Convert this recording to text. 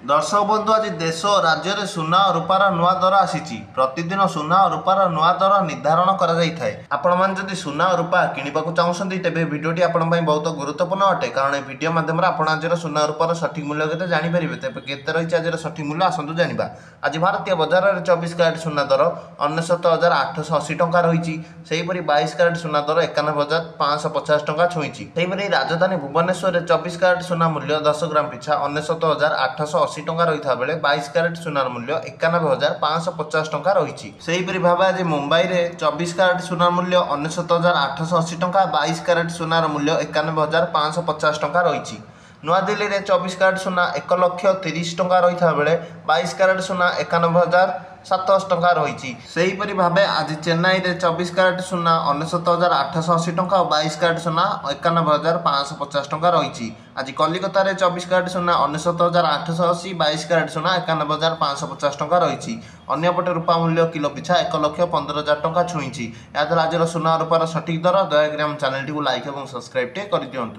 दर्शक बंधु आज देश और राज्य में सुना और रूपार नुआ दर आसी प्रतिदिन सुना और रूपार नुआ दर निर्धारण कर सुना और रूपा किणवा चाहते तेज भिडटी आपण बहुत गुरुत्वपूर्ण अटे कारण भिडियो मध्यम आज सुना और रूपार सठिक मूल्य के जानीपर तेज के रही आज सठिक मूल्य आसतु जाना। आज भारतीय बजार में 24 कैरेट सुना दर 99,880 टंका रही। 22 कैरेट सुना दर 91,550 टंका छुई। राजधानी भुवनेश्वर 24 कैरेट सुना मूल्य 10 ग्राम पिछा 99,880 टंका रही बेले 22 कैरेट सुनार मूल्य 91,550 टंका रही। सेहीपरि भाव आज मुंबई में 24 कैरेट सुनार मूल्य 99,880 टंका 22 कैरेट सुनार मूल्य 91,550 टंका रही। नुआदिल्ली में 24 कैरेट सुना 1,30,000 टंका रही बेले 22 कैरेट सुना 91,700 टंका रही। सेहीपरि भाव आज चेन्नई में 24 कैरेट सुना 99,880 टंका और 22 कैरेट सुना 91,550 टंका रही। आज कलिकता में 24 कैरेट सुना 99,880 22 कैरेट सुना 91,550 टंका रही। अन्यपटे रूपा मूल्य किलो पिछा 1,15,000 टंका छुई। याद्वारा आज सुना रूपार सठिक दर दयाकोरी आम चैनल को लाइक और सब्सक्राइब कर दिंतु।